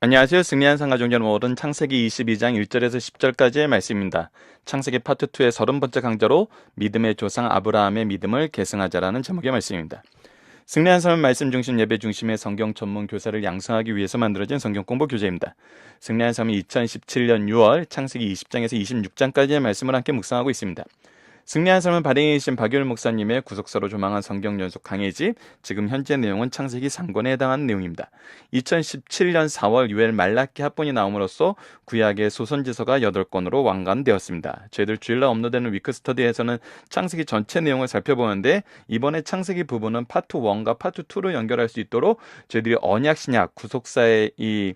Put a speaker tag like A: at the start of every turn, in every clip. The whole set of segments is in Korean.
A: 안녕하세요. 승리한 상가종전 5월은 창세기 22장 1절에서 10절까지의 말씀입니다. 창세기 파트 2의 30번째 강좌로 믿음의 조상 아브라함의 믿음을 계승하자라는 제목의 말씀입니다. 승리한 삶 말씀 중심 예배 중심의 성경 전문 교사를 양성하기 위해서 만들어진 성경 공부 교재입니다. 승리한 삶은 2017년 6월 창세기 20장에서 26장까지의 말씀을 함께 묵상하고 있습니다. 승리한 삶은 발행이신 박유일 목사님의 구속사로 조망한 성경 연속 강해집, 지금 현재 내용은 창세기 3권에 해당하는 내용입니다. 2017년 4월 유엘 말라키 합본이 나옴으로써 구약의 소선지서가 8권으로 완간되었습니다. 저희들 주일날 업로드되는 위크스터디에서는 창세기 전체 내용을 살펴보는데, 이번에 창세기 부분은 파트 1과 파트 2로 연결할 수 있도록 저희들이 언약 신약 구속사의 이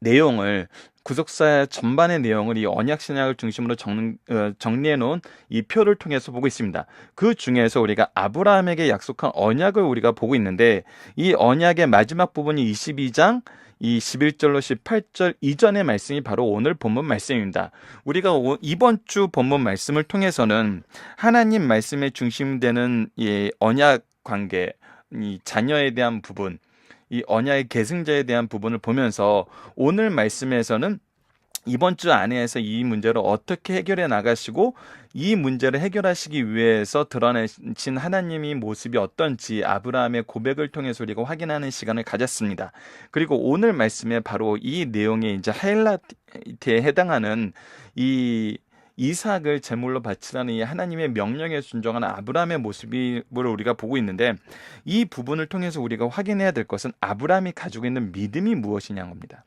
A: 내용을, 구속사 전반의 내용을 이 언약 신약을 중심으로 정리해 놓은 이 표를 통해서 보고 있습니다. 그 중에서 우리가 아브라함에게 약속한 언약을 우리가 보고 있는데, 이 언약의 마지막 부분이 22장 이 11절로 18절 이전의 말씀이 바로 오늘 본문 말씀입니다. 우리가 이번 주 본문 말씀을 통해서는 하나님 말씀에 중심되는 이 언약 관계, 이 자녀에 대한 부분, 이 언약의 계승자에 대한 부분을 보면서 오늘 말씀에서는 이번 주 안에서 이 문제를 어떻게 해결해 나가시고, 이 문제를 해결하시기 위해서 드러내신 하나님의 모습이 어떤지 아브라함의 고백을 통해서 우리가 확인하는 시간을 가졌습니다. 그리고 오늘 말씀에 바로 이 내용의 이제 하이라이트에 해당하는 이 이삭을 제물로 바치라는 이 하나님의 명령에 순종하는 아브라함의 모습을 우리가 보고 있는데, 이 부분을 통해서 우리가 확인해야 될 것은 아브라함이 가지고 있는 믿음이 무엇이냐는 겁니다.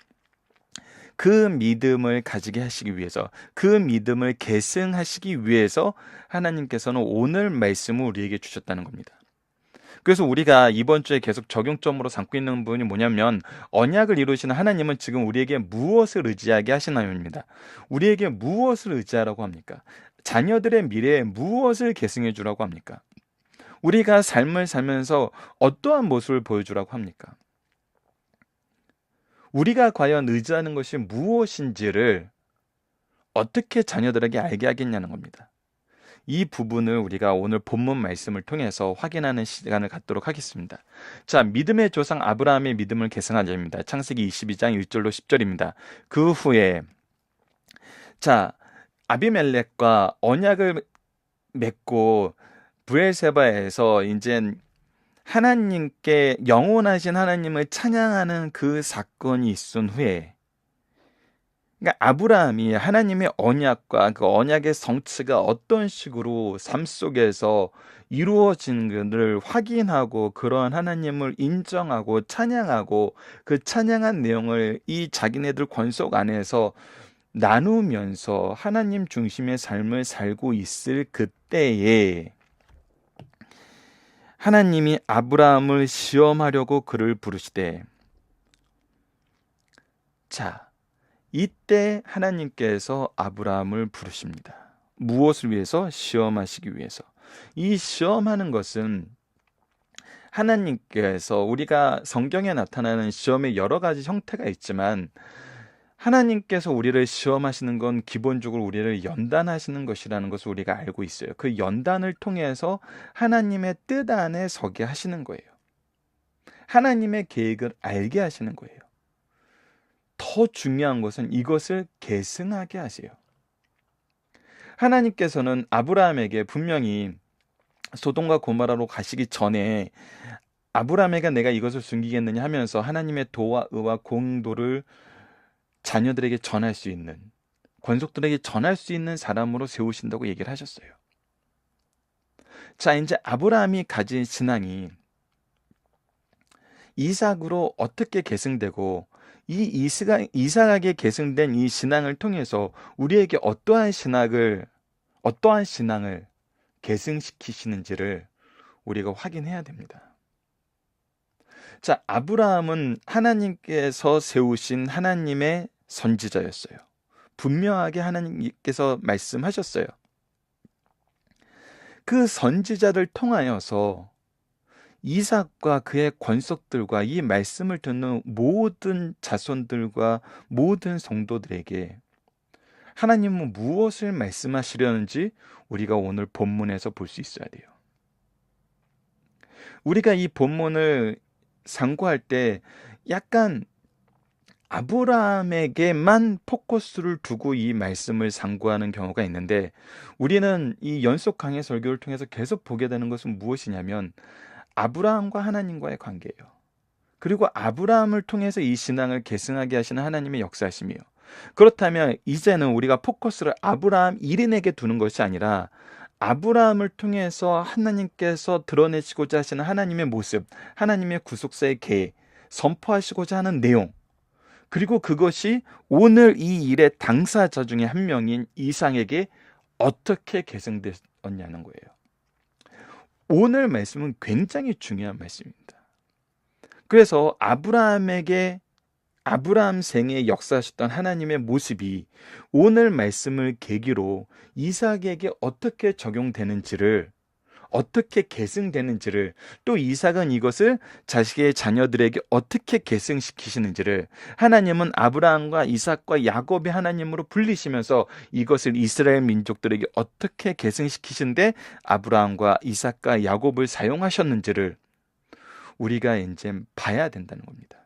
A: 그 믿음을 가지게 하시기 위해서, 그 믿음을 계승하시기 위해서 하나님께서는 오늘 말씀을 우리에게 주셨다는 겁니다. 그래서 우리가 이번 주에 계속 적용점으로 삼고 있는 부분이 뭐냐면, 언약을 이루시는 하나님은 지금 우리에게 무엇을 의지하게 하시나요입니다. 우리에게 무엇을 의지하라고 합니까? 자녀들의 미래에 무엇을 계승해 주라고 합니까? 우리가 삶을 살면서 어떠한 모습을 보여주라고 합니까? 우리가 과연 의지하는 것이 무엇인지를 어떻게 자녀들에게 알게 하겠냐는 겁니다. 이 부분을 우리가 오늘 본문 말씀을 통해서 확인하는 시간을 갖도록 하겠습니다. 자, 믿음의 조상 아브라함의 믿음을 계승하자입니다. 창세기 22장 1절로 10절입니다. 그 후에 아비멜렉과 언약을 맺고 브엘세바에서 이제 하나님께, 영원하신 하나님을 찬양하는 그 사건이 있은 후에, 그러니까 아브라함이 하나님의 언약과 그 언약의 성취가 어떤 식으로 삶 속에서 이루어진지를 확인하고, 그러한 하나님을 인정하고 찬양하고, 그 찬양한 내용을 이 자기네들 권속 안에서 나누면서 하나님 중심의 삶을 살고 있을 그때에 하나님이 아브라함을 시험하려고 그를 부르시되, 이때 하나님께서 아브라함을 부르십니다. 무엇을 위해서? 시험하시기 위해서. 이 시험하는 것은 하나님께서, 우리가 성경에 나타나는 시험의 여러 가지 형태가 있지만, 하나님께서 우리를 시험하시는 건 기본적으로 우리를 연단하시는 것이라는 것을 우리가 알고 있어요. 그 연단을 통해서 하나님의 뜻 안에 서게 하시는 거예요. 하나님의 계획을 알게 하시는 거예요. 더 중요한 것은 이것을 계승하게 하세요. 하나님께서는 아브라함에게 분명히 소돔과 고모라로 가시기 전에 아브라함에게 내가 이것을 숨기겠느냐 하면서 하나님의 도와 의와 공도를 자녀들에게 전할 수 있는, 권속들에게 전할 수 있는 사람으로 세우신다고 얘기를 하셨어요. 이제 아브라함이 가진 신앙이 이삭으로 어떻게 계승되고, 이 이삭에게 계승된 이 신앙을 통해서 우리에게 어떠한 신앙을 계승시키시는지를 우리가 확인해야 됩니다. 아브라함은 하나님께서 세우신 하나님의 선지자였어요. 분명하게 하나님께서 말씀하셨어요. 그 선지자를 통하여서 이삭과 그의 권속들과 이 말씀을 듣는 모든 자손들과 모든 성도들에게 하나님은 무엇을 말씀하시려는지 우리가 오늘 본문에서 볼 수 있어야 돼요. 우리가 이 본문을 상고할 때 약간 아브라함에게만 포커스를 두고 이 말씀을 상고하는 경우가 있는데, 우리는 이 연속 강해 설교를 통해서 계속 보게 되는 것은 무엇이냐면 아브라함과 하나님과의 관계예요. 그리고 아브라함을 통해서 이 신앙을 계승하게 하시는 하나님의 역사심이에요. 그렇다면 이제는 우리가 포커스를 아브라함 1인에게 두는 것이 아니라 아브라함을 통해서 하나님께서 드러내시고자 하시는 하나님의 모습, 하나님의 구속사의 계획, 선포하시고자 하는 내용, 그리고 그것이 오늘 이 일의 당사자 중에 한 명인 이삭에게 어떻게 계승되었냐는 거예요. 오늘 말씀은 굉장히 중요한 말씀입니다. 그래서 아브라함 생에 역사하셨던 하나님의 모습이 오늘 말씀을 계기로 이삭에게 어떻게 적용되는지를, 어떻게 계승되는지를, 또 이삭은 이것을 자식의 자녀들에게 어떻게 계승시키시는지를, 하나님은 아브라함과 이삭과 야곱의 하나님으로 불리시면서 이것을 이스라엘 민족들에게 어떻게 계승시키신데 아브라함과 이삭과 야곱을 사용하셨는지를 우리가 이제 봐야 된다는 겁니다.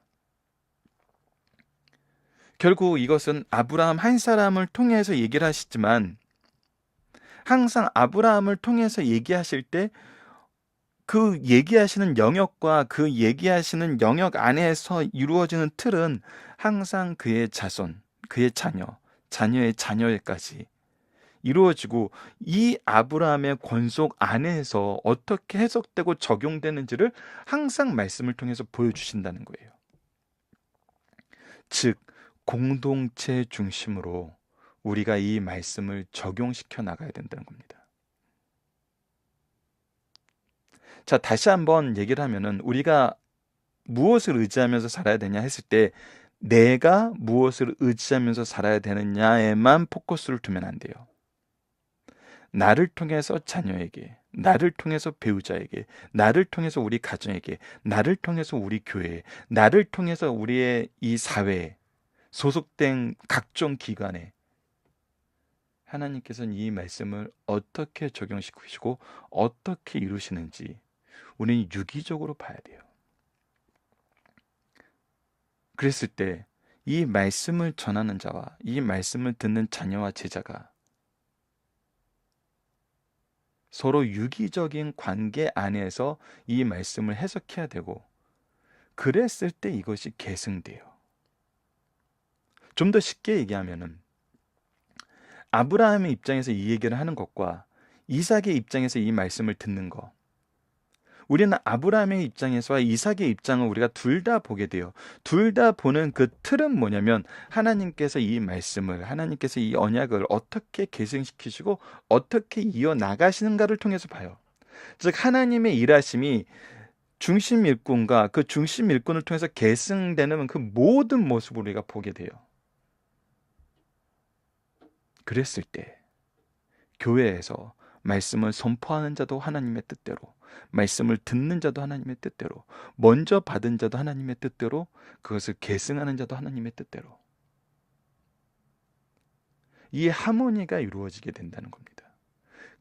A: 결국 이것은 아브라함 한 사람을 통해서 얘기를 하시지만, 항상 아브라함을 통해서 얘기하실 때 그 얘기하시는 영역과 그 얘기하시는 영역 안에서 이루어지는 틀은 항상 그의 자손, 그의 자녀, 자녀의 자녀에까지 이루어지고, 이 아브라함의 권속 안에서 어떻게 해석되고 적용되는지를 항상 말씀을 통해서 보여주신다는 거예요. 즉, 공동체 중심으로 우리가 이 말씀을 적용시켜 나가야 된다는 겁니다. 자, 다시 한번 얘기를 하면은 우리가 무엇을 의지하면서 살아야 되냐 했을 때, 내가 무엇을 의지하면서 살아야 되느냐에만 포커스를 두면 안 돼요. 나를 통해서 자녀에게, 나를 통해서 배우자에게, 나를 통해서 우리 가정에게, 나를 통해서 우리 교회에, 나를 통해서 우리의 이 사회에, 소속된 각종 기관에 하나님께서는 이 말씀을 어떻게 적용시키시고 어떻게 이루시는지 우리는 유기적으로 봐야 돼요. 그랬을 때 이 말씀을 전하는 자와 이 말씀을 듣는 자녀와 제자가 서로 유기적인 관계 안에서 이 말씀을 해석해야 되고, 그랬을 때 이것이 계승돼요. 좀 더 쉽게 얘기하면은 아브라함의 입장에서 이 얘기를 하는 것과 이삭의 입장에서 이 말씀을 듣는 것, 우리는 아브라함의 입장에서와 이삭의 입장을 우리가 둘 다 보게 돼요. 둘 다 보는 그 틀은 뭐냐면, 하나님께서 이 말씀을, 하나님께서 이 언약을 어떻게 계승시키시고 어떻게 이어나가시는가를 통해서 봐요. 즉, 하나님의 일하심이 중심 일꾼과 그 중심 일꾼을 통해서 계승되는 그 모든 모습을 우리가 보게 돼요. 그랬을 때 교회에서 말씀을 선포하는 자도 하나님의 뜻대로, 말씀을 듣는 자도 하나님의 뜻대로, 먼저 받은 자도 하나님의 뜻대로, 그것을 계승하는 자도 하나님의 뜻대로, 이 하모니가 이루어지게 된다는 겁니다.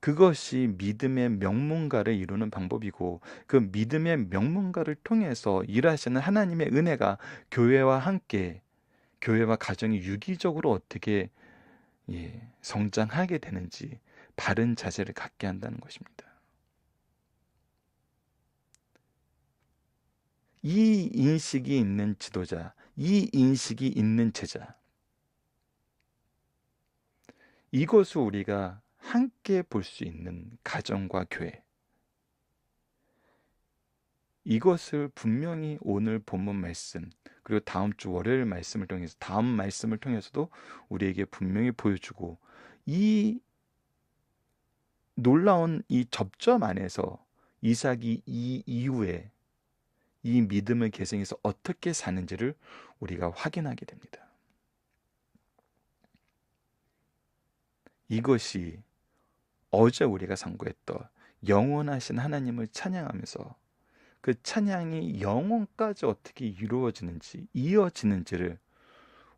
A: 그것이 믿음의 명문가를 이루는 방법이고, 그 믿음의 명문가를 통해서 일하시는 하나님의 은혜가 교회와 함께, 교회와 가정이 유기적으로 어떻게 성장하게 되는지 바른 자세를 갖게 한다는 것입니다. 이 인식이 있는 지도자, 이 인식이 있는 제자, 이것을 우리가 함께 볼 수 있는 가정과 교회, 이것을 분명히 오늘 본문 말씀, 그리고 다음 주 월요일 말씀을 통해서, 다음 말씀을 통해서도 우리에게 분명히 보여주고, 이 놀라운 이 접점 안에서 이삭이 이 이후에 이 믿음의 계승에서 어떻게 사는지를 우리가 확인하게 됩니다. 이것이 어제 우리가 상고했던 영원하신 하나님을 찬양하면서 그 찬양이 영원까지 어떻게 이루어지는지, 이어지는지를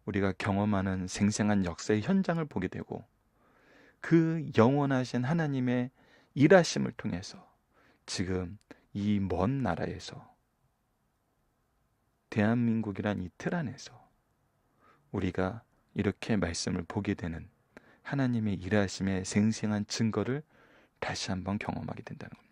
A: 우리가 경험하는 생생한 역사의 현장을 보게 되고, 그 영원하신 하나님의 일하심을 통해서 지금 이 먼 나라에서, 대한민국이란 이 틀 안에서 우리가 이렇게 말씀을 보게 되는 하나님의 일하심의 생생한 증거를 다시 한번 경험하게 된다는 겁니다.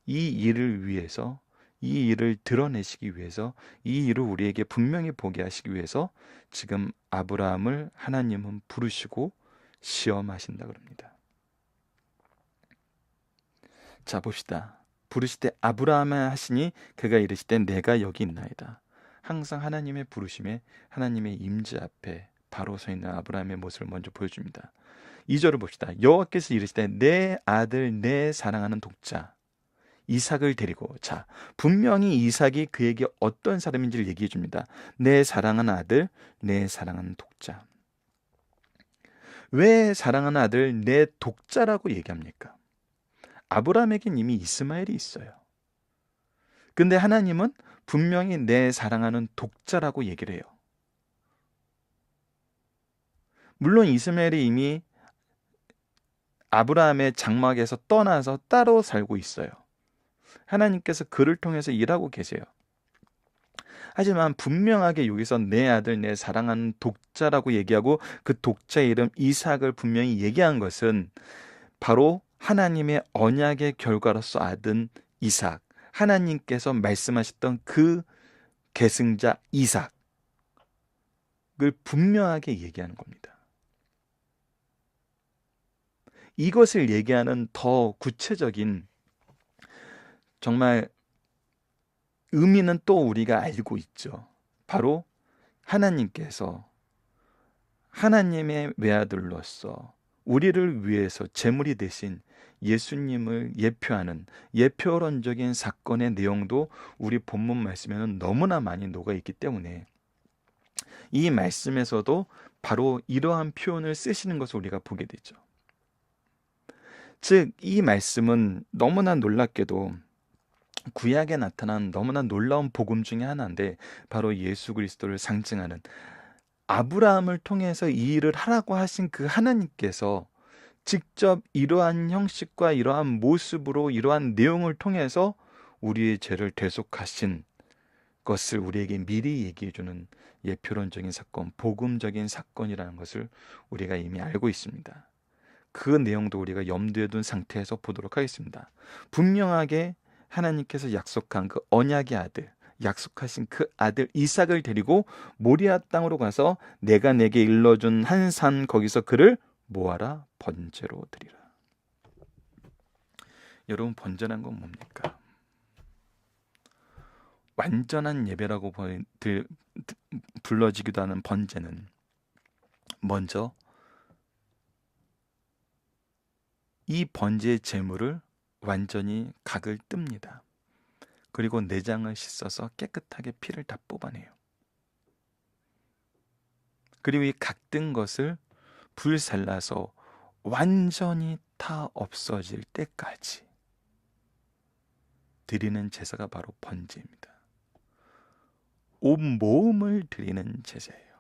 A: 이 일을 위해서, 이 일을 드러내시기 위해서, 이 일을 우리에게 분명히 보게 하시기 위해서 지금 아브라함을 하나님은 부르시고 시험하신다 그럽니다. 자, 봅시다. 부르실 때 아브라함을 하시니 그가 이르시되 내가 여기 있나이다. 항상 하나님의 부르심에, 하나님의 임재 앞에 바로 서 있는 아브라함의 모습을 먼저 보여줍니다. 2절을 봅시다. 여호와께서 이르시되 내 아들 내 사랑하는 독자 이삭을 데리고. 자, 분명히 이삭이 그에게 어떤 사람인지를 얘기해 줍니다. 내 사랑하는 아들, 내 사랑하는 독자. 왜 사랑하는 아들, 내 독자라고 얘기합니까? 아브라함에겐 이미 이스마엘이 있어요. 근데 하나님은 분명히 내 사랑하는 독자라고 얘기를 해요. 물론 이스마엘이 이미 아브라함의 장막에서 떠나서 따로 살고 있어요. 하나님께서 그를 통해서 일하고 계세요. 하지만 분명하게 여기서 내 아들, 내 사랑하는 독자라고 얘기하고 그 독자의 이름 이삭을 분명히 얘기한 것은 바로 하나님의 언약의 결과로서 얻은 이삭, 하나님께서 말씀하셨던 그 계승자 이삭을 분명하게 얘기하는 겁니다. 이것을 얘기하는 더 구체적인 정말 의미는 또 우리가 알고 있죠. 바로 하나님께서 하나님의 외아들로서 우리를 위해서 제물이 되신 예수님을 예표하는 예표론적인 사건의 내용도 우리 본문 말씀에는 너무나 많이 녹아있기 때문에 이 말씀에서도 바로 이러한 표현을 쓰시는 것을 우리가 보게 되죠. 즉, 이 말씀은 너무나 놀랍게도 구약에 나타난 너무나 놀라운 복음 중에 하나인데 바로 예수 그리스도를 상징하는 아브라함을 통해서 이 일을 하라고 하신 그 하나님께서 직접 이러한 형식과 이러한 모습으로 이러한 내용을 통해서 우리의 죄를 대속하신 것을 우리에게 미리 얘기해주는 예표론적인 사건, 복음적인 사건이라는 것을 우리가 이미 알고 있습니다. 그 내용도 우리가 염두에 둔 상태에서 보도록 하겠습니다. 분명하게 하나님께서 약속한 그 언약의 아들, 약속하신 그 아들 이삭을 데리고 모리아 땅으로 가서 내가 내게 일러준 한 산 거기서 그를 모아라 번제로 드리라. 여러분, 번제란 건 뭡니까? 완전한 예배라고 불러지기도 하는 번제는 먼저 이 번제의 제물을 완전히 각을 뜹니다. 그리고 내장을 씻어서 깨끗하게 피를 다 뽑아내요. 그리고 이 각든 것을 불살라서 완전히 다 없어질 때까지 드리는 제사가 바로 번제입니다. 온 몸을 드리는 제사예요.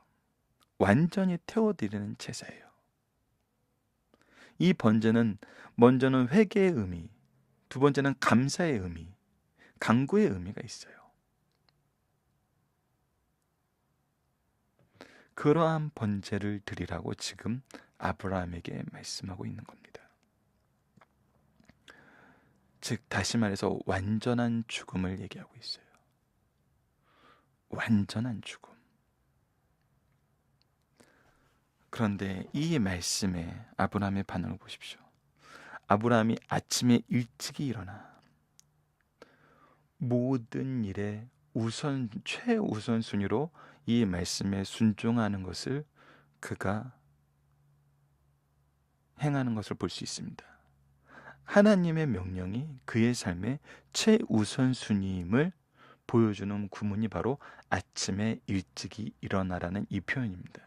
A: 완전히 태워드리는 제사예요. 이 번제는 먼저는 회개의 의미, 두 번째는 감사의 의미, 간구의 의미가 있어요. 그러한 번제를 드리라고 지금 아브라함에게 말씀하고 있는 겁니다. 즉, 다시 말해서 완전한 죽음을 얘기하고 있어요. 완전한 죽음. 그런데 이 말씀에 아브라함의 반응을 보십시오. 아브라함이 아침에 일찍이 일어나 모든 일에 최우선 순위로 이 말씀에 순종하는 것을 그가 행하는 것을 볼 수 있습니다. 하나님의 명령이 그의 삶의 최우선 순위임을 보여주는 구문이 바로 아침에 일찍이 일어나라는 이 표현입니다.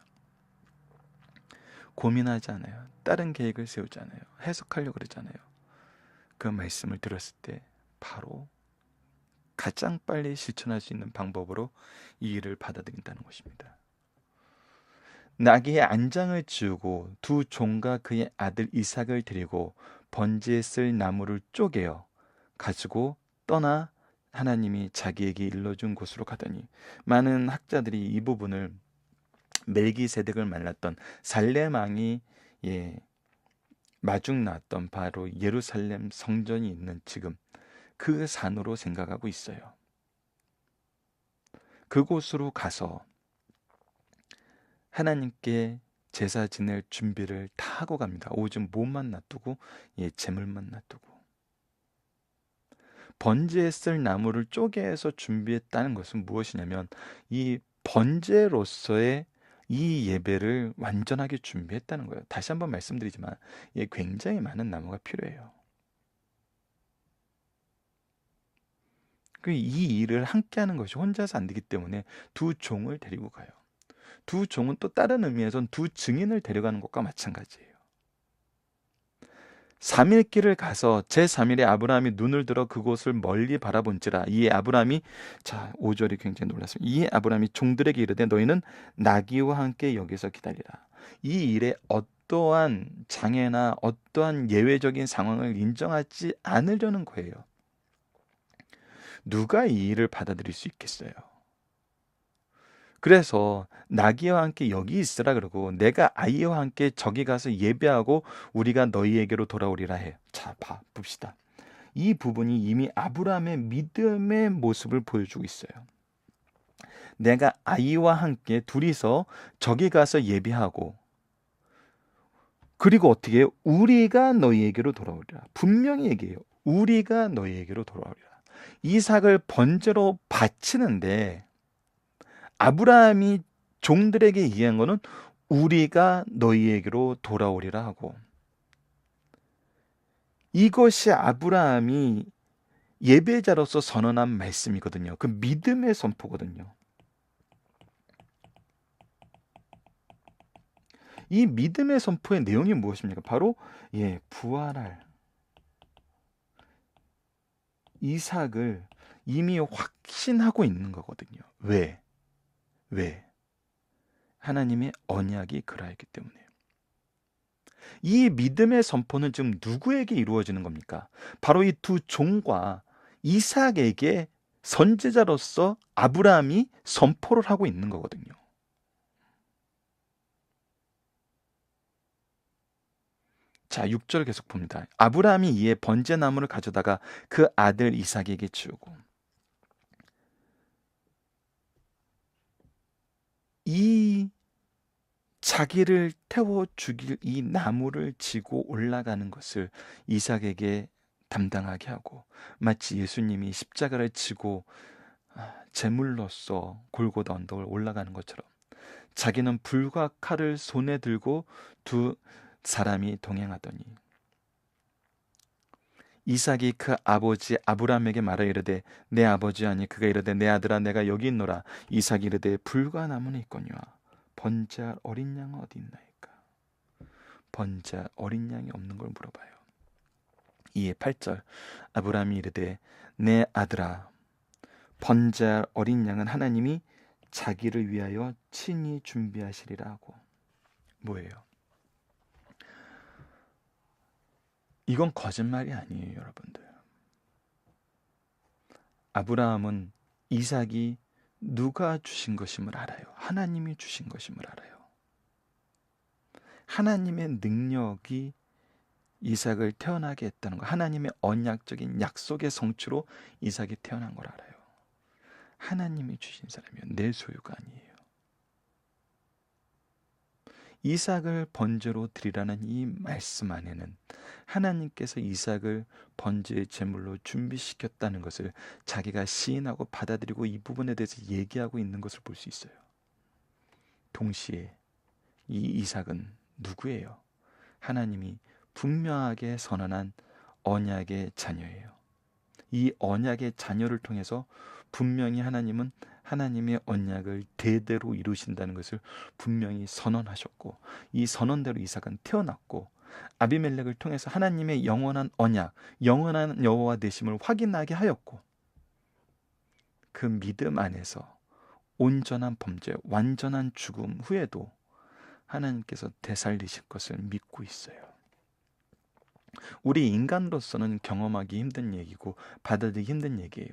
A: 고민하지 않아요. 다른 계획을 세우지 않아요. 해석하려고 그러지 않아요. 그 말씀을 들었을 때 바로 가장 빨리 실천할 수 있는 방법으로 이 일을 받아들인다는 것입니다. 나귀의 안장을 지우고 두 종과 그의 아들 이삭을 데리고 번제에 쓸 나무를 쪼개어 가지고 떠나 하나님이 자기에게 일러준 곳으로 가더니, 많은 학자들이 이 부분을 멜기세덱을 만났던 살렘 왕이 마중 나왔던 바로 예루살렘 성전이 있는 지금 그 산으로 생각하고 있어요. 그곳으로 가서 하나님께 제사 지낼 준비를 다 하고 갑니다. 오직 몸만 놔두고 재물만 놔두고 번제에 쓸 나무를 쪼개서 준비했다는 것은 무엇이냐면 이 번제로서의 이 예배를 완전하게 준비했다는 거예요. 다시 한번 말씀드리지만 굉장히 많은 나무가 필요해요. 이 일을 함께 하는 것이 혼자서 안 되기 때문에 두 종을 데리고 가요. 두 종은 또 다른 의미에선 두 증인을 데려가는 것과 마찬가지예요. 3일 길을 가서 제3일에 아브라함이 눈을 들어 그곳을 멀리 바라본지라. 이에 아브라함이, 자 5절이 굉장히 놀랐습니다. 이에 아브라함이 종들에게 이르되 너희는 나귀와 함께 여기서 기다리라. 이 일에 어떠한 장애나 어떠한 예외적인 상황을 인정하지 않으려는 거예요. 누가 이 일을 받아들일 수 있겠어요? 그래서 나귀와 함께 여기 있으라 그러고 내가 아이와 함께 저기 가서 예배하고 우리가 너희에게로 돌아오리라 해. 자, 봅시다. 이 부분이 이미 아브라함의 믿음의 모습을 보여주고 있어요. 내가 아이와 함께 둘이서 저기 가서 예배하고, 그리고 어떻게 해요? 우리가 너희에게로 돌아오리라. 분명히 얘기해요. 우리가 너희에게로 돌아오리라. 이삭을 번제로 바치는데 아브라함이 종들에게 얘기한 거는 우리가 너희에게로 돌아오리라 하고, 이것이 아브라함이 예배자로서 선언한 말씀이거든요. 그 믿음의 선포거든요. 이 믿음의 선포의 내용이 무엇입니까? 바로 부활할 이삭을 이미 확신하고 있는 거거든요. 왜? 하나님의 언약이 그러했기 때문에. 이 믿음의 선포는 지금 누구에게 이루어지는 겁니까? 바로 이 두 종과 이삭에게 선지자로서 아브라함이 선포를 하고 있는 거거든요. 자, 6절 계속 봅니다. 아브라함이 이에 번제나무를 가져다가 그 아들 이삭에게 주고, 이 자기를 태워 죽일 이 나무를 지고 올라가는 것을 이삭에게 담당하게 하고, 마치 예수님이 십자가를 지고 제물로서 골고다 언덕을 올라가는 것처럼 자기는 불과 칼을 손에 들고 두 사람이 동행하더니, 이삭이 그 아버지 아브라함에게 말하 이르되 내 아버지 아니. 그가 이르되 내 아들아 내가 여기 있노라. 이삭이 이르되 불과 나무는 있거니와 번제할 어린 양은 어디 있나이까. 번제할 어린 양이 없는 걸 물어봐요. 이에 8절 아브라함이 이르되 내 아들아 번제할 어린 양은 하나님이 자기를 위하여 친히 준비하시리라 하고. 뭐예요? 이건 거짓말이 아니에요, 여러분들. 아브라함은 이삭이 누가 주신 것임을 알아요. 하나님이 주신 것임을 알아요. 하나님의 능력이 이삭을 태어나게 했다는 거, 하나님의 언약적인 약속의 성취로 이삭이 태어난 걸 알아요. 하나님이 주신 사람이요, 내 소유가 아니에요. 이삭을 번제로 드리라는 이 말씀 안에는 하나님께서 이삭을 번제의 제물로 준비시켰다는 것을 자기가 시인하고 받아들이고 이 부분에 대해서 얘기하고 있는 것을 볼 수 있어요. 동시에 이 이삭은 누구예요? 하나님이 분명하게 선언한 언약의 자녀예요. 이 언약의 자녀를 통해서 분명히 하나님은 하나님의 언약을 대대로 이루신다는 것을 분명히 선언하셨고, 이 선언대로 이삭은 태어났고, 아비멜렉을 통해서 하나님의 영원한 언약, 영원한 여호와 되심을 확인하게 하였고, 그 믿음 안에서 온전한 범죄, 완전한 죽음 후에도 하나님께서 되살리실 것을 믿고 있어요. 우리 인간으로서는 경험하기 힘든 얘기고 받아들이기 힘든 얘기예요.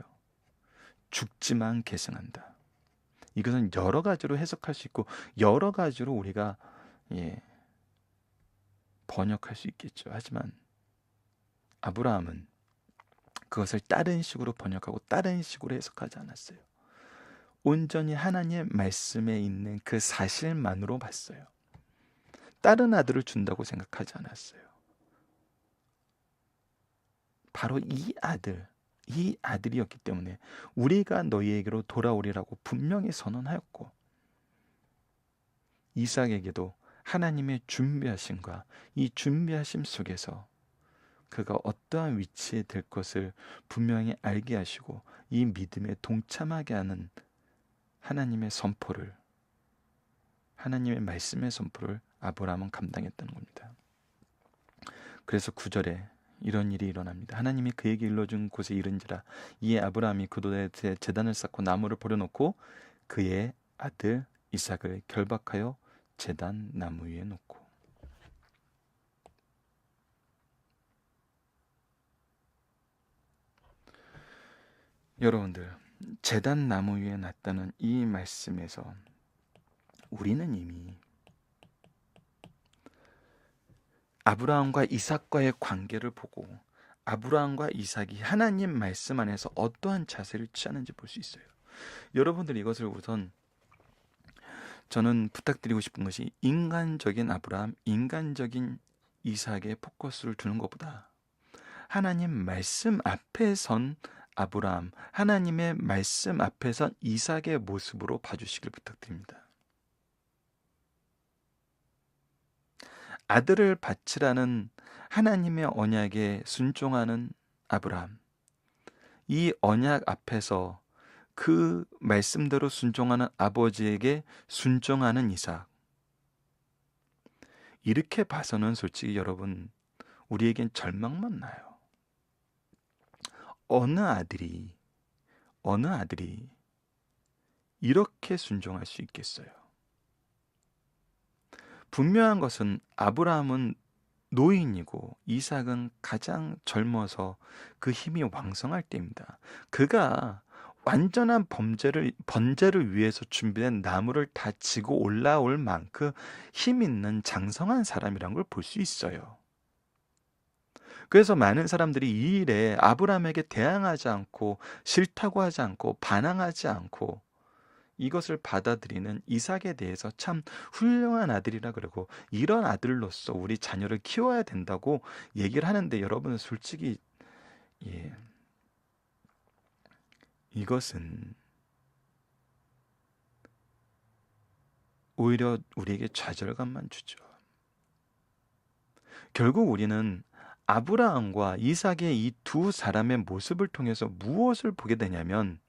A: 죽지만 계승한다. 이것은 여러 가지로 해석할 수 있고 여러 가지로 우리가 번역할 수 있겠죠. 하지만 아브라함은 그것을 다른 식으로 번역하고 다른 식으로 해석하지 않았어요. 온전히 하나님의 말씀에 있는 그 사실만으로 봤어요. 다른 아들을 준다고 생각하지 않았어요. 바로 이 아들이었기 때문에 우리가 너희에게로 돌아오리라고 분명히 선언하였고, 이삭에게도 하나님의 준비하심과 이 준비하심 속에서 그가 어떠한 위치에 될 것을 분명히 알게 하시고 이 믿음에 동참하게 하는 하나님의 선포를, 하나님의 말씀의 선포를 아브라함은 감당했다는 겁니다. 그래서 9절에 이런 일이 일어납니다. 하나님이 그에게 일러준 곳에 이른지라 이에 아브라함이 그도에 제단을 쌓고 나무를 버려놓고 그의 아들 이삭을 결박하여 제단 나무 위에 놓고. 여러분들, 제단 나무 위에 놨다는 이 말씀에서 우리는 이미 아브라함과 이삭과의 관계를 보고 아브라함과 이삭이 하나님 말씀 안에서 어떠한 자세를 취하는지 볼 수 있어요. 여러분들, 이것을 우선 저는 부탁드리고 싶은 것이 인간적인 아브라함, 인간적인 이삭에 포커스를 두는 것보다 하나님 말씀 앞에 선 아브라함, 하나님의 말씀 앞에 선 이삭의 모습으로 봐주시길 부탁드립니다. 아들을 바치라는 하나님의 언약에 순종하는 아브라함, 이 언약 앞에서 그 말씀대로 순종하는 아버지에게 순종하는 이삭, 이렇게 봐서는 솔직히 여러분, 우리에겐 절망만 나요. 어느 아들이 이렇게 순종할 수 있겠어요? 분명한 것은 아브라함은 노인이고 이삭은 가장 젊어서 그 힘이 왕성할 때입니다. 그가 완전한 번제를 위해서 준비된 나무를 다 지고 올라올 만큼 힘 있는 장성한 사람이란 걸 볼 수 있어요. 그래서 많은 사람들이 이 일에 아브라함에게 대항하지 않고 싫다고 하지 않고 반항하지 않고 이것을 받아들이는 이삭에 대해서 참 훌륭한 아들이라 그러고 이런 아들로서 우리 자녀를 키워야 된다고 얘기를 하는데, 여러분은 솔직히 이것은 오히려 우리에게 좌절감만 주죠. 결국 우리는 아브라함과 이삭의 이 두 사람의 모습을 통해서 무엇을 보게 되냐면,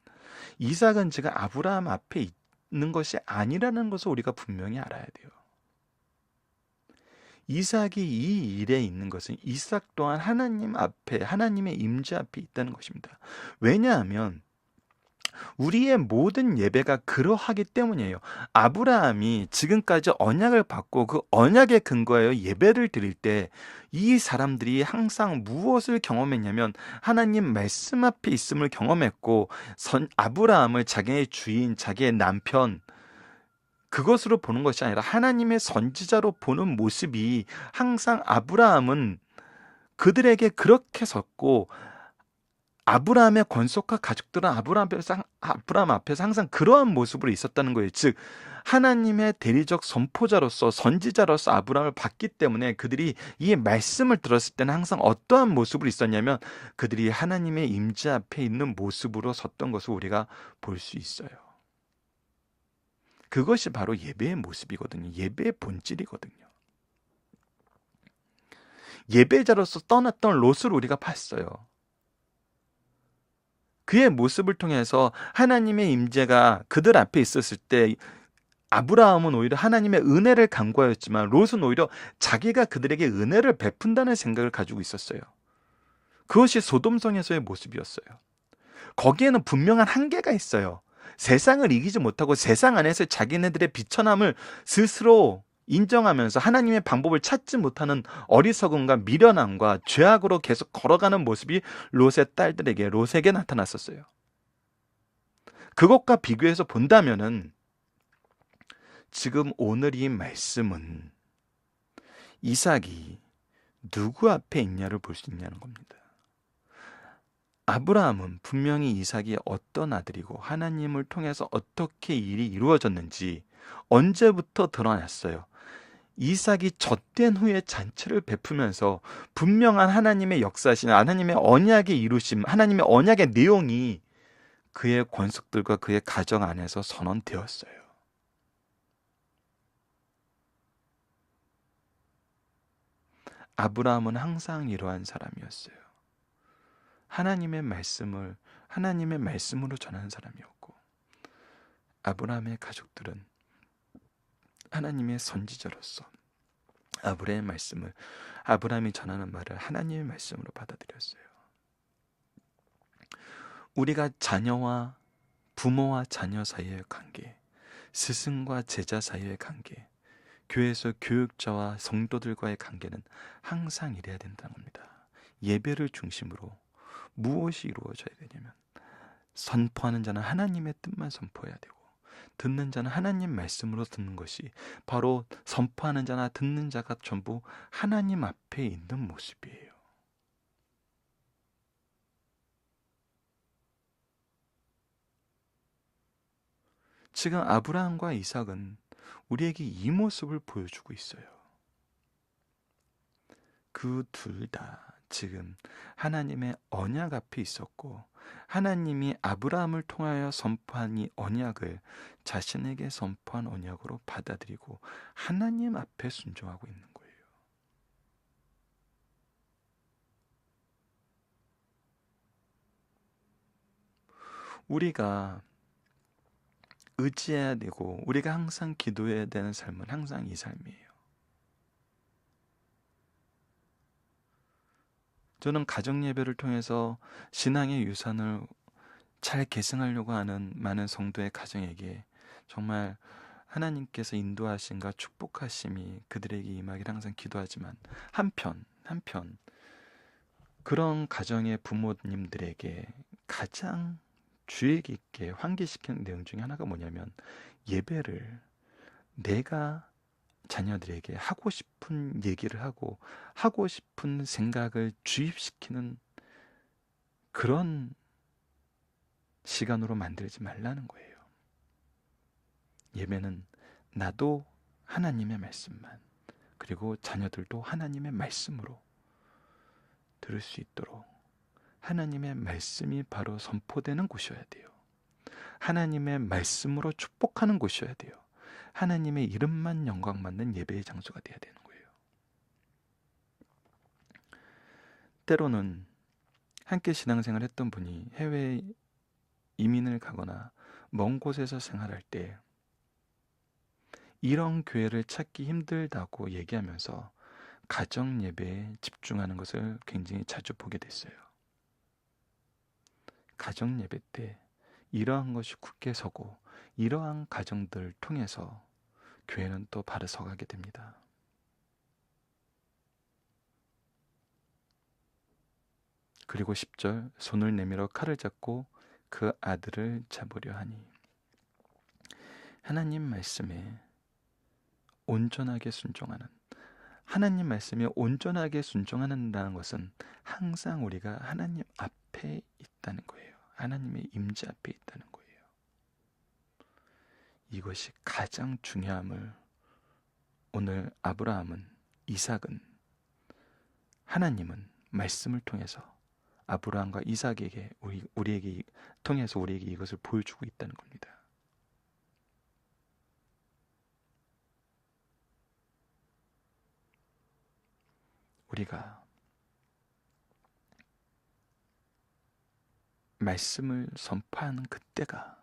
A: 이삭은 지금 아브라함 앞에 있는 것이 아니라는 것을 우리가 분명히 알아야 돼요. 이삭이 이 일에 있는 것은 이삭 또한 하나님 앞에, 하나님의 임재 앞에 있다는 것입니다. 왜냐하면 우리의 모든 예배가 그러하기 때문이에요. 아브라함이 지금까지 언약을 받고 그 언약에 근거하여 예배를 드릴 때 이 사람들이 항상 무엇을 경험했냐면 하나님 말씀 앞에 있음을 경험했고, 아브라함을 자기의 주인, 자기의 남편, 그것으로 보는 것이 아니라 하나님의 선지자로 보는 모습이 항상 아브라함은 그들에게 그렇게 섰고, 아브라함의 권속과 가족들은 아브라함 앞에서 항상 그러한 모습으로 있었다는 거예요. 즉 하나님의 대리적 선포자로서, 선지자로서 아브라함을 봤기 때문에 그들이 이 말씀을 들었을 때는 항상 어떠한 모습으로 있었냐면 그들이 하나님의 임재 앞에 있는 모습으로 섰던 것을 우리가 볼 수 있어요. 그것이 바로 예배의 모습이거든요. 예배의 본질이거든요. 예배자로서 떠났던 롯을 우리가 봤어요. 그의 모습을 통해서 하나님의 임재가 그들 앞에 있었을 때 아브라함은 오히려 하나님의 은혜를 간구하였지만 롯은 오히려 자기가 그들에게 은혜를 베푼다는 생각을 가지고 있었어요. 그것이 소돔성에서의 모습이었어요. 거기에는 분명한 한계가 있어요. 세상을 이기지 못하고 세상 안에서 자기네들의 비천함을 스스로 인정하면서 하나님의 방법을 찾지 못하는 어리석음과 미련함과 죄악으로 계속 걸어가는 모습이 롯의 딸들에게, 롯에게 나타났었어요. 그것과 비교해서 본다면은 지금 오늘 이 말씀은 이삭이 누구 앞에 있냐를 볼 수 있냐는 겁니다. 아브라함은 분명히 이삭이 어떤 아들이고 하나님을 통해서 어떻게 일이 이루어졌는지 언제부터 드러났어요. 이삭이 젖된 후에 잔치를 베푸면서 분명한 하나님의 역사신, 하나님의 언약의 이루심, 하나님의 언약의 내용이 그의 권속들과 그의 가정 안에서 선언되었어요. 아브라함은 항상 이러한 사람이었어요. 하나님의 말씀으로 전하는 사람이었고, 아브라함의 가족들은 하나님의 선지자로서 아브라함이 전하는 말을 하나님의 말씀으로 받아들였어요. 우리가 자녀와 부모와 자녀 사이의 관계, 스승과 제자 사이의 관계, 교회에서 교육자와 성도들과의 관계는 항상 이래야 된다는 겁니다. 예배를 중심으로 무엇이 이루어져야 되냐면, 선포하는 자는 하나님의 뜻만 선포해야 되고, 듣는 자는 하나님 말씀으로 듣는 것이 바로 선포하는 자나 듣는 자가 전부 하나님 앞에 있는 모습이에요. 지금 아브라함과 이삭은 우리에게 이 모습을 보여주고 있어요. 그 둘 다 지금 하나님의 언약 앞에 있었고, 하나님이 아브라함을 통하여 선포한 이 언약을 자신에게 선포한 언약으로 받아들이고 하나님 앞에 순종하고 있는 거예요. 우리가 의지해야 되고 우리가 항상 기도해야 되는 삶은 항상 이 삶이에요. 저는 가정 예배를 통해서 신앙의 유산을 잘 계승하려고 하는 많은 성도의 가정에게 정말 하나님께서 인도하심과 축복하심이 그들에게 임하기를 항상 기도하지만, 한편 그런 가정의 부모님들에게 가장 주의 깊게 환기시키는 내용 중에 하나가 뭐냐면, 예배를 내가 자녀들에게 하고 싶은 얘기를 하고 싶은 생각을 주입시키는 그런 시간으로 만들지 말라는 거예요. 예배는 나도 하나님의 말씀만, 그리고 자녀들도 하나님의 말씀으로 들을 수 있도록 하나님의 말씀이 바로 선포되는 곳이어야 돼요. 하나님의 말씀으로 축복하는 곳이어야 돼요. 하나님의 이름만 영광 받는 예배의 장소가 되어야 되는 거예요. 때로는 함께 신앙생활 했던 분이 해외에 이민을 가거나 먼 곳에서 생활할 때 이런 교회를 찾기 힘들다고 얘기하면서 가정 예배에 집중하는 것을 굉장히 자주 보게 됐어요. 가정 예배 때 이러한 것이 굳게 서고 이러한 가정들을 통해서 교회는 또 바로 서가게 됩니다. 그리고 10절, 손을 내밀어 칼을 잡고 그 아들을 잡으려 하니. 하나님 말씀에 온전하게 순종하는, 하나님 말씀에 온전하게 순종하는다는 것은 항상 우리가 하나님 앞에 있다는 거예요. 하나님의 임재 앞에 있다는 거예요. 이것이 가장 중요함을 오늘 아브라함은, 이삭은, 하나님은 말씀을 통해서 아브라함과 이삭에게 우리에게 통해서 우리에게 이것을 보여주고 있다는 겁니다. 우리가 말씀을 선포하는 그때가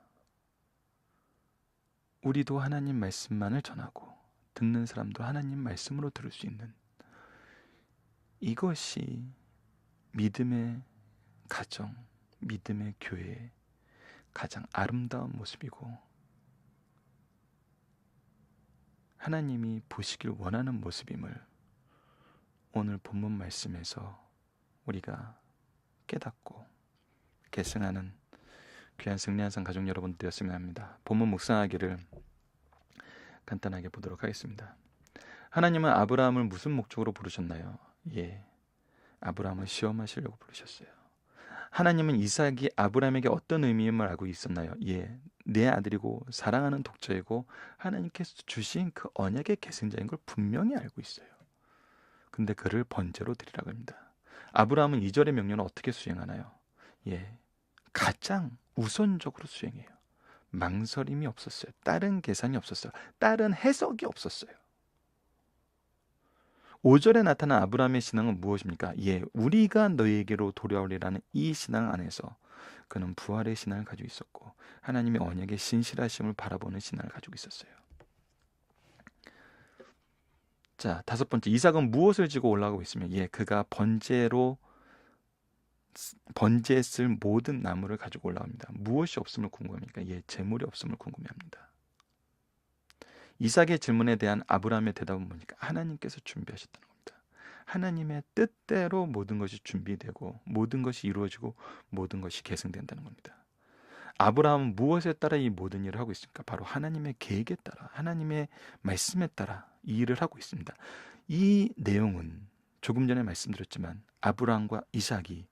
A: 우리도 하나님 말씀만을 전하고 듣는 사람도 하나님 말씀으로 들을 수 있는, 이것이 믿음의 가정, 믿음의 교회의 가장 아름다운 모습이고 하나님이 보시길 원하는 모습임을 오늘 본문 말씀에서 우리가 깨닫고 계승하는 귀한 승리한상 가족 여러분 되었으면 합니다. 본문 묵상하기를 간단하게 보도록 하겠습니다. 하나님은 아브라함을 무슨 목적으로 부르셨나요? 아브라함을 시험하시려고 부르셨어요. 하나님은 이삭이 아브라함에게 어떤 의미임을 알고 있었나요? 내 아들이고 사랑하는 독자이고 하나님께서 주신 그 언약의 계승자인 걸 분명히 알고 있어요. 근데 그를 번제로 드리라고 합니다. 아브라함은 2절의 명령을 어떻게 수행하나요? 가장 우선적으로 수행해요. 망설임이 없었어요. 다른 계산이 없었어요. 다른 해석이 없었어요. 5절에 나타난 아브라함의 신앙은 무엇입니까? 우리가 너희에게로 돌아오리라는 이 신앙 안에서 그는 부활의 신앙을 가지고 있었고 하나님의 언약의 신실하심을 바라보는 신앙을 가지고 있었어요. 자, 5번째, 이삭은 무엇을 지고 올라가고 있으며 그가 번제에 쓸 모든 나무를 가지고 올라갑니다. 무엇이 없음을 궁금합니까? 재물이 없음을 궁금해합니다. 이삭의 질문에 대한 아브라함의 대답은 뭡니까? 하나님께서 준비하셨다는 겁니다. 하나님의 뜻대로 모든 것이 준비되고 모든 것이 이루어지고 모든 것이 계승된다는 겁니다. 아브라함은 무엇에 따라 이 모든 일을 하고 있습니까? 바로 하나님의 계획에 따라, 하나님의 말씀에 따라 이 일을 하고 있습니다. 이 내용은 조금 전에 말씀드렸지만 아브라함과 이삭이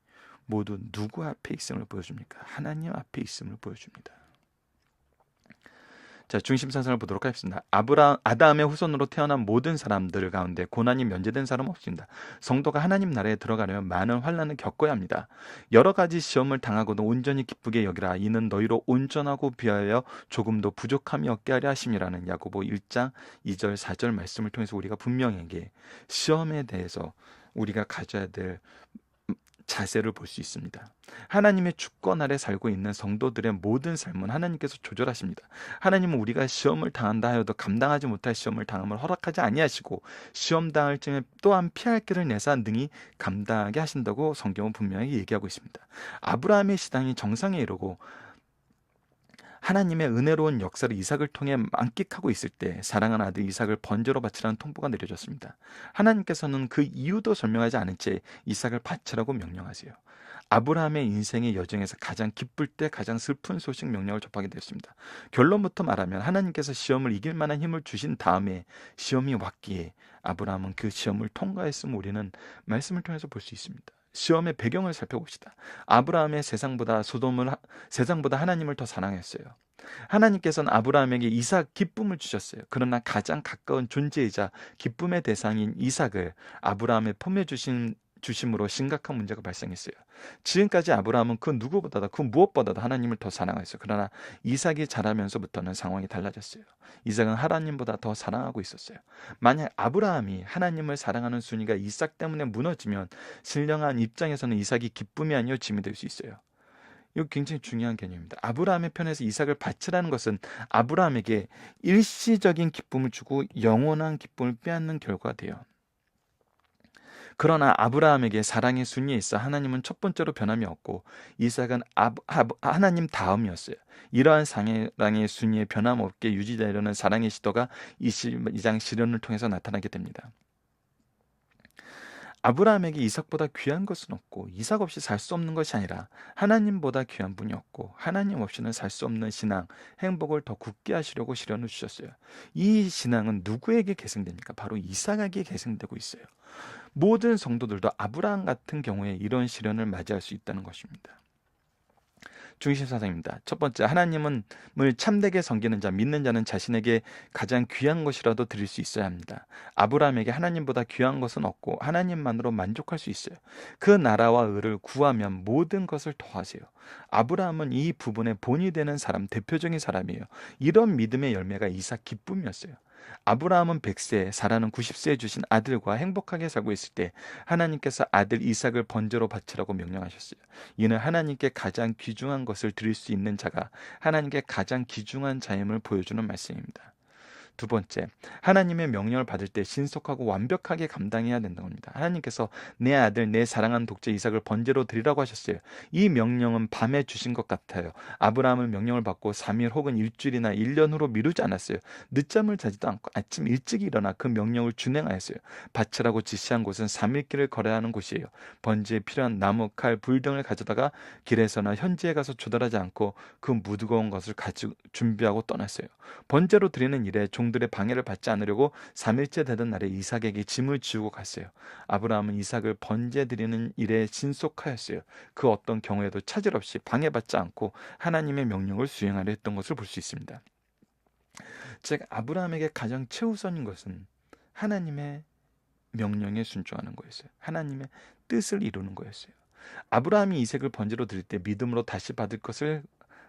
A: 모두 누구 앞에 있음을 보여줍니까? 하나님 앞에 있음을 보여줍니다. 자, 중심 사상을 보도록 하겠습니다. 아담의 후손으로 태어난 모든 사람들 가운데 고난이 면제된 사람은 없습니다. 성도가 하나님 나라에 들어가려면 많은 환난을 겪어야 합니다. 여러 가지 시험을 당하고도 온전히 기쁘게 여기라. 이는 너희로 온전하고 비하여 조금도 부족함이 없게 하려 하심이라는 야고보 1장 2절 4절 말씀을 통해서 우리가 분명하게 시험에 대해서 우리가 가져야 될 자세를 볼 수 있습니다. 하나님의 주권 아래 살고 있는 성도들의 모든 삶은 하나님께서 조절하십니다. 하나님은 우리가 시험을 당한다 하여도 감당하지 못할 시험을 당함을 허락하지 아니하시고 시험 당할 즈음에 또한 피할 길을 내사 능히 감당하게 하신다고 성경은 분명히 얘기하고 있습니다. 아브라함의 신앙이 정상에 이르고 하나님의 은혜로운 역사를 이삭을 통해 만끽하고 있을 때 사랑하는 아들 이삭을 번제로 바치라는 통보가 내려졌습니다. 하나님께서는 그 이유도 설명하지 않은 채 이삭을 바치라고 명령하세요. 아브라함의 인생의 여정에서 가장 기쁠 때 가장 슬픈 소식 명령을 접하게 되었습니다. 결론부터 말하면 하나님께서 시험을 이길 만한 힘을 주신 다음에 시험이 왔기에 아브라함은 그 시험을 통과했음을 우리는 말씀을 통해서 볼 수 있습니다. 시험의 배경을 살펴봅시다. 아브라함의 세상보다 하나님을 더 사랑했어요. 하나님께서는 아브라함에게 이삭 기쁨을 주셨어요. 그러나 가장 가까운 존재이자 기쁨의 대상인 이삭을 아브라함에 주심으로 심각한 문제가 발생했어요. 지금까지 아브라함은 그 누구보다도 그 무엇보다도 하나님을 더 사랑했어요. 그러나 이삭이 자라면서부터는 상황이 달라졌어요. 이삭은 하나님보다 더 사랑하고 있었어요. 만약 아브라함이 하나님을 사랑하는 순위가 이삭 때문에 무너지면 신령한 입장에서는 이삭이 기쁨이 아니요 짐이 될 수 있어요. 이거 굉장히 중요한 개념입니다. 아브라함의 편에서 이삭을 바치라는 것은 아브라함에게 일시적인 기쁨을 주고 영원한 기쁨을 빼앗는 결과가 돼요. 그러나 아브라함에게 사랑의 순위에 있어 하나님은 첫 번째로 변함이 없고 이삭은 하나님 다음이었어요. 이러한 사랑의 순위에 변함없게 유지되려는 사랑의 시도가 22장 시련을 통해서 나타나게 됩니다. 아브라함에게 이삭보다 귀한 것은 없고 이삭 없이 살 수 없는 것이 아니라 하나님보다 귀한 분이 없고 하나님 없이는 살 수 없는 신앙, 행복을 더 굳게 하시려고 시련을 주셨어요. 이 신앙은 누구에게 계승됩니까? 바로 이삭에게 계승되고 있어요. 모든 성도들도 아브라함 같은 경우에 이런 시련을 맞이할 수 있다는 것입니다. 중심 사상입니다. 첫 번째, 하나님을 참되게 섬기는 자, 믿는 자는 자신에게 가장 귀한 것이라도 드릴 수 있어야 합니다. 아브라함에게 하나님보다 귀한 것은 없고 하나님만으로 만족할 수 있어요. 그 나라와 의를 구하면 모든 것을 더하세요. 아브라함은 이 부분의 본이 되는 사람, 대표적인 사람이에요. 이런 믿음의 열매가 이삭 기쁨이었어요. 아브라함은 100세, 사라는 90세에 주신 아들과 행복하게 살고 있을 때 하나님께서 아들 이삭을 번제로 바치라고 명령하셨어요. 이는 하나님께 가장 귀중한 것을 드릴 수 있는 자가 하나님께 가장 귀중한 자임을 보여주는 말씀입니다. 두 번째, 하나님의 명령을 받을 때 신속하고 완벽하게 감당해야 된다고 합니다. 하나님께서 내 아들, 내 사랑하는 독자 이삭을 번제로 드리라고 하셨어요. 이 명령은 밤에 주신 것 같아요. 아브라함은 명령을 받고 3일 혹은 일주일이나 1년 후로 미루지 않았어요. 늦잠을 자지도 않고 아침 일찍 일어나 그 명령을 준행하였어요. 바치라고 지시한 곳은 3일 길을 걸어야 하는 곳이에요. 번제에 필요한 나무, 칼, 불 등을 가져다가 길에서나 현지에 가서 조달하지 않고 그 무거운 것을 가지고 준비하고 떠났어요. 번제로 드리는 일에 종들의 방해를 받지 않으려고 3일째 되던 날에 이삭에게 짐을 지우고 갔어요. 아브라함은 이삭을 번제 드리는 일에 신속하였어요. 그 어떤 경우에도 차질 없이 방해받지 않고 하나님의 명령을 수행하려 했던 것을 볼 수 있습니다. 즉 아브라함에게 가장 최우선인 것은 하나님의 명령에 순종하는 거였어요. 하나님의 뜻을 이루는 거였어요. 아브라함이 이삭을 번제로 드릴 때 믿음으로 다시 받을 것을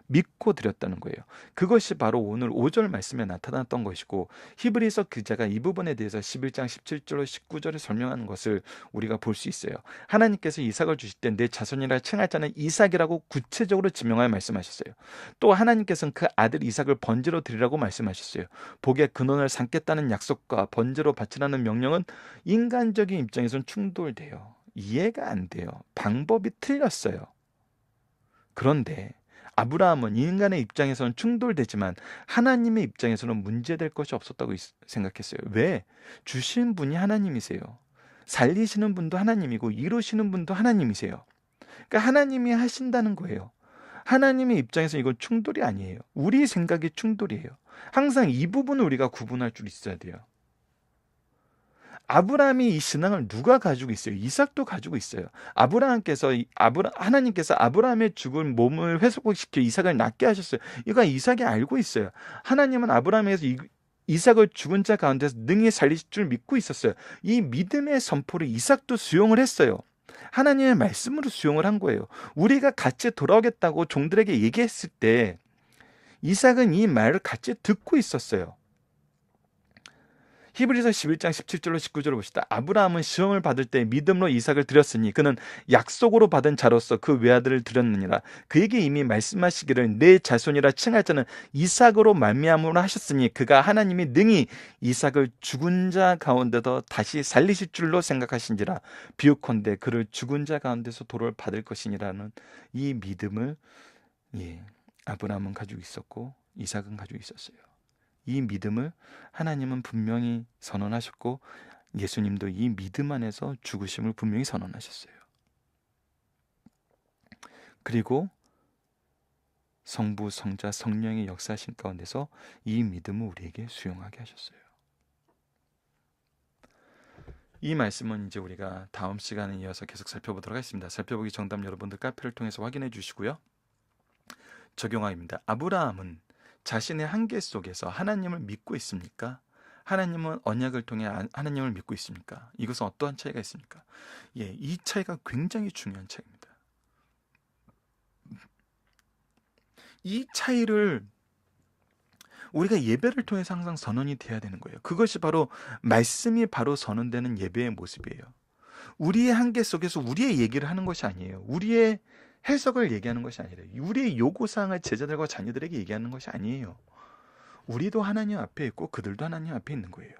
A: 믿고 드렸다는 거예요. 그것이 바로 오늘 5절 말씀에 나타났던 것이고, 히브리서 기자가 이 부분에 대해서 11장 17절로 19절에 설명하는 것을 우리가 볼 수 있어요. 하나님께서 이삭을 주실 때 내 자손이라 칭할 자는 이삭이라고 구체적으로 지명하여 말씀하셨어요. 또 하나님께서는 그 아들 이삭을 번제로 드리라고 말씀하셨어요. 복의 근원을 삼겠다는 약속과 번제로 바치라는 명령은 인간적인 입장에서는 충돌돼요. 이해가 안 돼요. 방법이 틀렸어요. 그런데 아브라함은 인간의 입장에서는 충돌되지만 하나님의 입장에서는 문제될 것이 없었다고 생각했어요. 왜? 주신 분이 하나님이세요. 살리시는 분도 하나님이고 이루시는 분도 하나님이세요. 그러니까 하나님이 하신다는 거예요. 하나님의 입장에서 이건 충돌이 아니에요. 우리 생각이 충돌이에요. 항상 이 부분을 우리가 구분할 줄 있어야 돼요. 아브라함이 이 신앙을 누가 가지고 있어요? 이삭도 가지고 있어요. 하나님께서 아브라함의 죽은 몸을 회복시켜 이삭을 낫게 하셨어요. 이거 이삭이 알고 있어요. 하나님은 아브라함에서 이삭을 죽은 자 가운데서 능히 살리실 줄 믿고 있었어요. 이 믿음의 선포를 이삭도 수용을 했어요. 하나님의 말씀으로 수용을 한 거예요. 우리가 같이 돌아오겠다고 종들에게 얘기했을 때 이삭은 이 말을 같이 듣고 있었어요. 히브리서 11장 17절로 19절을 봅시다. 아브라함은 시험을 받을 때 믿음으로 이삭을 드렸으니 그는 약속으로 받은 자로서 그 외아들을 드렸느니라. 그에게 이미 말씀하시기를 내 자손이라 칭할 자는 이삭으로 말미암으로 하셨으니 그가 하나님이 능히 이삭을 죽은 자 가운데서 다시 살리실 줄로 생각하신지라. 비유컨대 그를 죽은 자 가운데서 도를 받을 것이니라는 이 믿음을 아브라함은 가지고 있었고 이삭은 가지고 있었어요. 이 믿음을 하나님은 분명히 선언하셨고 예수님도 이 믿음 안에서 죽으심을 분명히 선언하셨어요. 그리고 성부, 성자, 성령의 역사하신 가운데서 이 믿음을 우리에게 수용하게 하셨어요. 이 말씀은 이제 우리가 다음 시간에 이어서 계속 살펴보도록 하겠습니다. 살펴보기 정답 여러분들 카페를 통해서 확인해 주시고요. 적용하입니다. 아브라함은 자신의 한계 속에서 하나님을 믿고 있습니까? 하나님은 언약을 통해 하나님을 믿고 있습니까? 이것은 어떠한 차이가 있습니까? 이 차이가 굉장히 중요한 차이입니다. 이 차이를 우리가 예배를 통해서 항상 선언이 돼야 되는 거예요. 그것이 바로 말씀이 바로 선언되는 예배의 모습이에요. 우리의 한계 속에서 우리의 얘기를 하는 것이 아니에요. 우리의 해석을 얘기하는 것이 아니라 우리의 요구사항을 제자들과 자녀들에게 얘기하는 것이 아니에요. 우리도 하나님 앞에 있고 그들도 하나님 앞에 있는 거예요.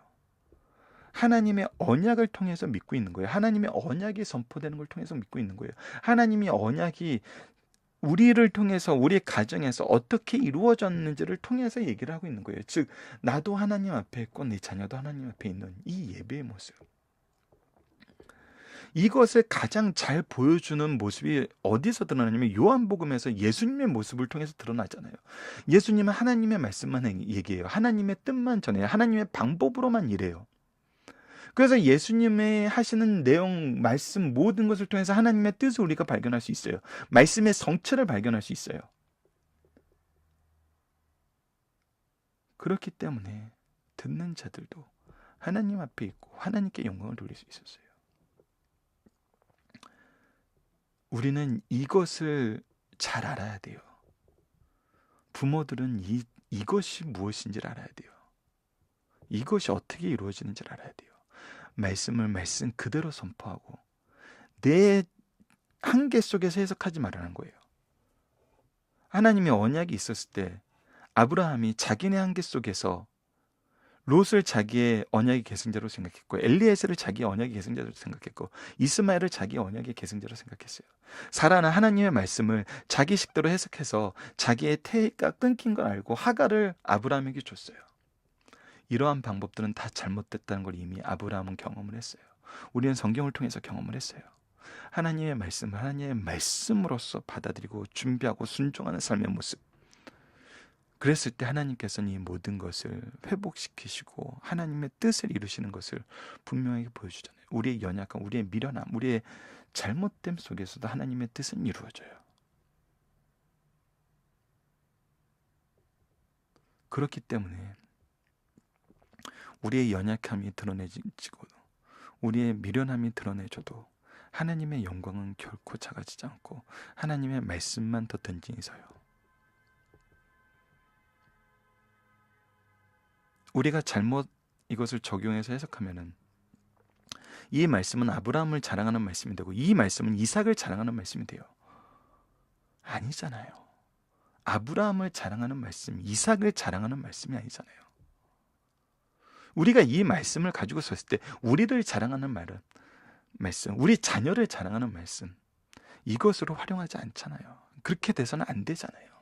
A: 하나님의 언약을 통해서 믿고 있는 거예요. 하나님의 언약이 선포되는 걸 통해서 믿고 있는 거예요. 하나님의 언약이 우리를 통해서 우리 가정에서 어떻게 이루어졌는지를 통해서 얘기를 하고 있는 거예요. 즉 나도 하나님 앞에 있고 내 자녀도 하나님 앞에 있는 이 예배의 모습. 이것을 가장 잘 보여주는 모습이 어디서 드러나냐면 요한복음에서 예수님의 모습을 통해서 드러나잖아요. 예수님은 하나님의 말씀만 얘기해요. 하나님의 뜻만 전해요. 하나님의 방법으로만 일해요. 그래서 예수님의 하시는 내용, 말씀 모든 것을 통해서 하나님의 뜻을 우리가 발견할 수 있어요. 말씀의 성체를 발견할 수 있어요. 그렇기 때문에 듣는 자들도 하나님 앞에 있고 하나님께 영광을 돌릴 수 있었어요. 우리는 이것을 잘 알아야 돼요. 부모들은 이것이 무엇인지를 알아야 돼요. 이것이 어떻게 이루어지는지를 알아야 돼요. 말씀을 말씀 그대로 선포하고 내 한계 속에서 해석하지 말라는 거예요. 하나님의 언약이 있었을 때 아브라함이 자기네 한계 속에서 롯을 자기의 언약의 계승자로 생각했고, 엘리에셀을 자기의 언약의 계승자로 생각했고, 이스마엘을 자기의 언약의 계승자로 생각했어요. 사라는 하나님의 말씀을 자기 식대로 해석해서 자기의 태가 끊긴 걸 알고 하갈을 아브라함에게 줬어요. 이러한 방법들은 다 잘못됐다는 걸 이미 아브라함은 경험을 했어요. 우리는 성경을 통해서 경험을 했어요. 하나님의 말씀을 하나님의 말씀으로서 받아들이고 준비하고 순종하는 삶의 모습. 그랬을 때 하나님께서는 이 모든 것을 회복시키시고 하나님의 뜻을 이루시는 것을 분명하게 보여주잖아요. 우리의 연약함, 우리의 미련함, 우리의 잘못됨 속에서도 하나님의 뜻은 이루어져요. 그렇기 때문에 우리의 연약함이 드러내지고 우리의 미련함이 드러내져도 하나님의 영광은 결코 작아지지 않고 하나님의 말씀만 더 든든히 서요. 우리가 잘못 이것을 적용해서 해석하면은 이 말씀은 아브라함을 자랑하는 말씀이 되고 이 말씀은 이삭을 자랑하는 말씀이 돼요. 아니잖아요. 아브라함을 자랑하는 말씀, 이삭을 자랑하는 말씀이 아니잖아요. 우리가 이 말씀을 가지고 섰을 때 우리를 자랑하는 말씀, 우리 자녀를 자랑하는 말씀, 이것으로 활용하지 않잖아요. 그렇게 돼서는 안 되잖아요.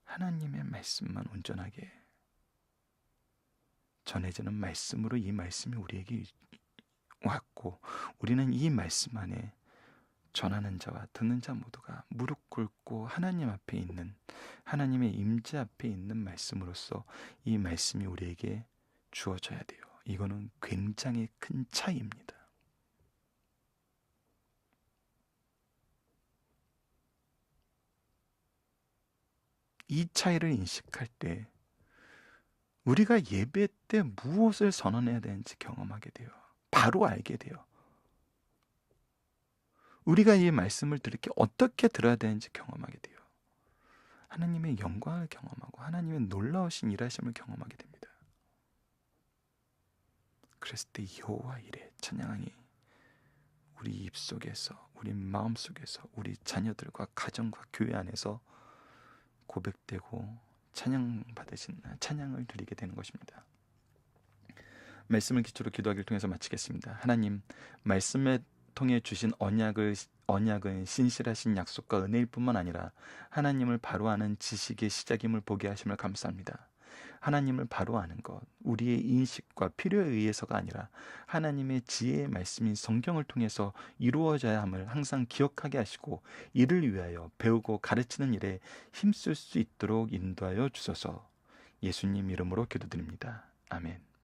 A: 하나님의 말씀만 온전하게 전해지는 말씀으로 이 말씀이 우리에게 왔고 우리는 이 말씀 안에 전하는 자와 듣는 자 모두가 무릎 꿇고 하나님 앞에 있는 하나님의 임재 앞에 있는 말씀으로서 이 말씀이 우리에게 주어져야 돼요. 이거는 굉장히 큰 차이입니다. 이 차이를 인식할 때 우리가 예배 때 무엇을 선언해야 되는지 경험하게 돼요. 바로 알게 돼요. 우리가 이 말씀을 들을 때 어떻게 들어야 되는지 경험하게 돼요. 하나님의 영광을 경험하고 하나님의 놀라우신 일하심을 경험하게 됩니다. 그랬을 때 여호와 이레 찬양이 우리 입속에서, 우리 마음속에서, 우리 자녀들과 가정과 교회 안에서 고백되고 찬양을 드리게 되는 것입니다. 말씀을 기초로 기도하기를 통해서 마치겠습니다. 하나님, 말씀에 통해 주신 언약은 신실하신 약속과 은혜일 뿐만 아니라 하나님을 바로 아는 지식의 시작임을 보게 하심을 감사합니다. 하나님을 바로 아는 것, 우리의 인식과 필요에 의해서가 아니라 하나님의 지혜의 말씀인 성경을 통해서 이루어져야 함을 항상 기억하게 하시고 이를 위하여 배우고 가르치는 일에 힘쓸 수 있도록 인도하여 주소서. 예수님 이름으로 기도드립니다. 아멘.